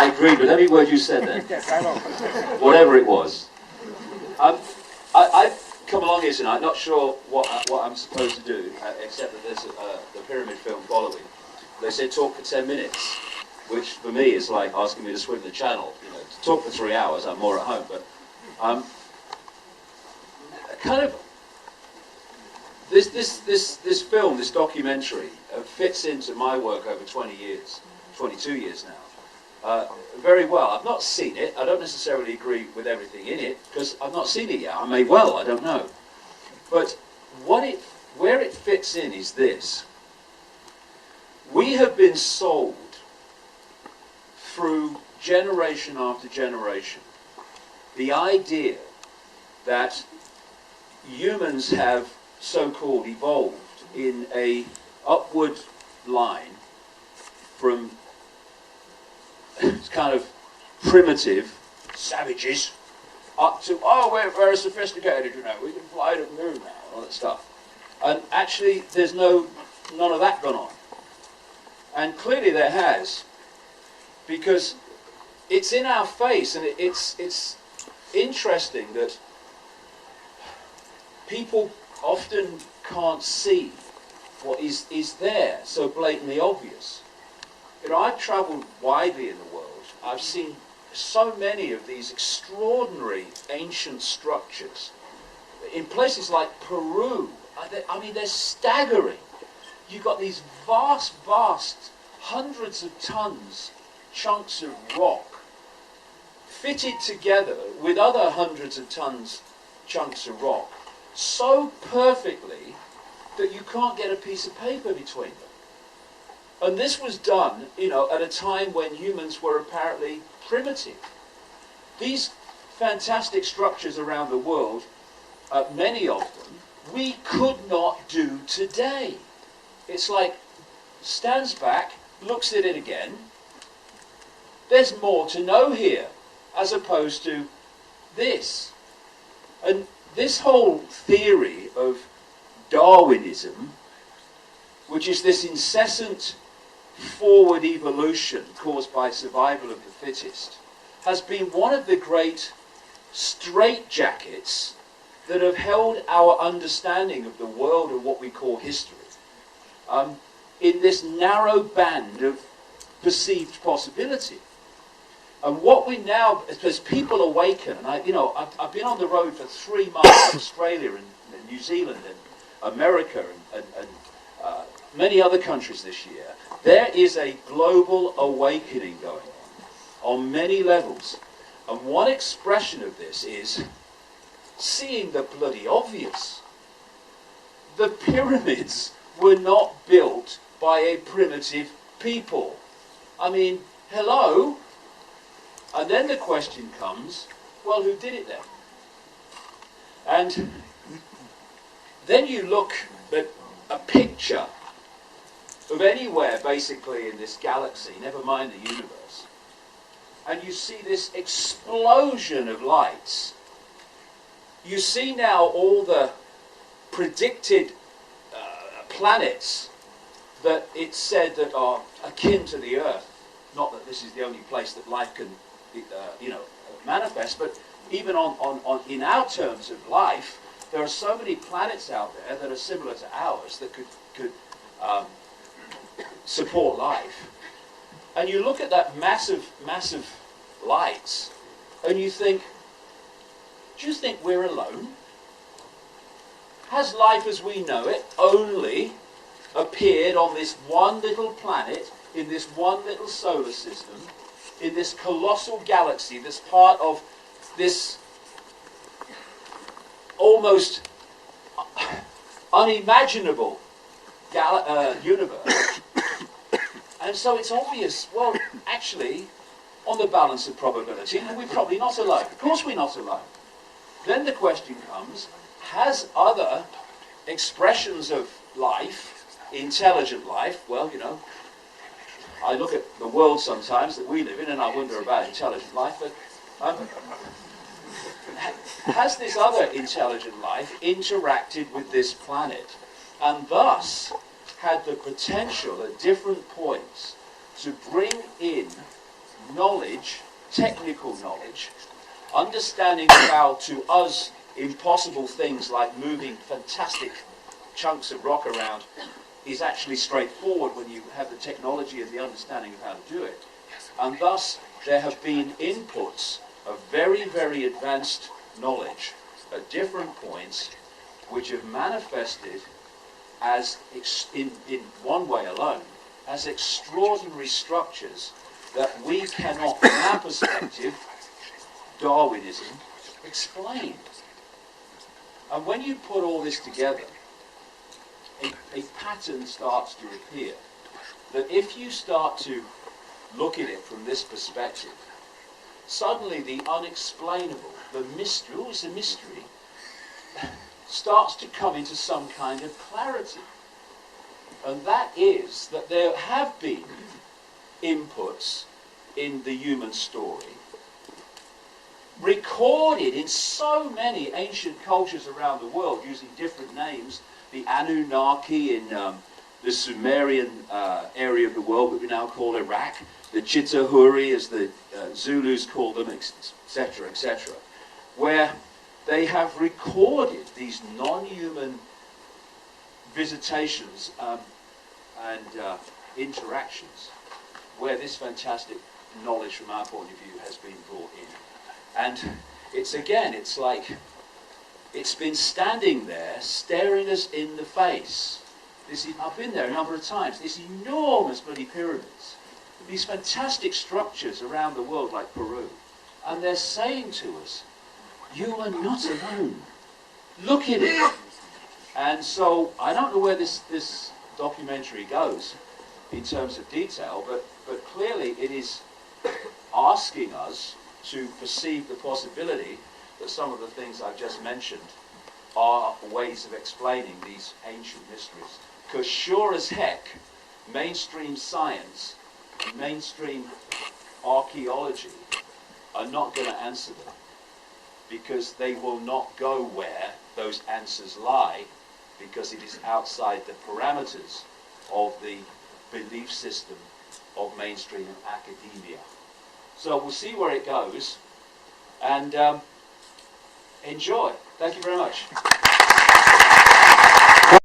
I agreed with every word you said then. Yes, I know. Whatever it was. I've come along here tonight, not sure what I'm supposed to do, except that there's the Pyramid film following. They said talk for 10 minutes, which for me is like asking me to swim the channel. You know, to talk for 3 hours, I'm more at home. But kind of this film, this documentary, fits into my work over 20 years, 22 years now, very well. I've not seen it. I don't necessarily agree with everything in it because I've not seen it yet. I may well. I don't know. But where it fits in is this. We have been sold through generation after generation the idea that humans have so-called evolved in a upward line from kind of primitive savages up to, oh, we're very sophisticated, you know, we can fly to the moon now, all that stuff. And actually, there's none of that gone on. And clearly there has, because it's in our face, and it's interesting that people often can't see what is there so blatantly obvious. You know, I've travelled widely in the world. I've seen so many of these extraordinary ancient structures in places like Peru. I mean, they're staggering. You've got these vast, hundreds of tons chunks of rock fitted together with other hundreds of tons chunks of rock so perfectly that you can't get a piece of paper between them. And this was done, you know, at a time when humans were apparently primitive. These fantastic structures around the world, many of them, we could not do today. It's like, stands back, looks at it again. There's more to know here, as opposed to this. And this whole theory of Darwinism, which is this incessant forward evolution caused by survival of the fittest, has been one of the great straitjackets that have held our understanding of the world and what we call history in this narrow band of perceived possibility. And what we now, as people awaken, and I've been on the road for 3 months in Australia and New Zealand and America and many other countries this year, there is a global awakening going on many levels. And one expression of this is seeing the bloody obvious. The pyramids were not built by a primitive people. I mean, hello? And then the question comes, well, who did it then? And then you look at a picture of anywhere basically in this galaxy, never mind the universe, and you see this explosion of lights. You see now all the predicted planets that it's said that are akin to the Earth. Not that this is the only place that life can manifest, but even in our terms of life, there are so many planets out there that are similar to ours that could support life. And you look at that massive lights, and you think, do you think we're alone? Has life as we know it only appeared on this one little planet, in this one little solar system, in this colossal galaxy that's part of this almost unimaginable universe? And so it's obvious, well, actually, on the balance of probability, we're probably not alone. Of course we're not alone. Then the question comes, has other expressions of life, intelligent life, well, you know, I look at the world sometimes that we live in and I wonder about intelligent life, but has this other intelligent life interacted with this planet and thus had the potential at different points to bring in knowledge, technical knowledge, understanding how to us impossible things like moving fantastic chunks of rock around is actually straightforward when you have the technology and the understanding of how to do it. And thus there have been inputs of very, very advanced knowledge at different points which have manifested as, in one way alone, as extraordinary structures that we cannot, from our perspective, Darwinism, explain. And when you put all this together, a pattern starts to appear. That if you start to look at it from this perspective, suddenly the unexplainable, the mystery, always a mystery, starts to come into some kind of clarity. And that is that there have been inputs in the human story recorded in so many ancient cultures around the world using different names. The Anunnaki in the Sumerian area of the world that we now call Iraq, the Chitahuri as the Zulus call them, etc., etc., where they have recorded these non-human visitations and interactions where this fantastic knowledge from our point of view has been brought in. And it's like it's been standing there staring us in the face. I've been there a number of times. These enormous bloody pyramids, these fantastic structures around the world like Peru, and they're saying to us, you are not alone. Look at it. And so I don't know where this documentary goes in terms of detail, but clearly it is asking us to perceive the possibility that some of the things I've just mentioned are ways of explaining these ancient mysteries. Because sure as heck, mainstream science and mainstream archaeology are not going to answer them, because they will not go where those answers lie, because it is outside the parameters of the belief system of mainstream academia. So we'll see where it goes, and enjoy. Thank you very much.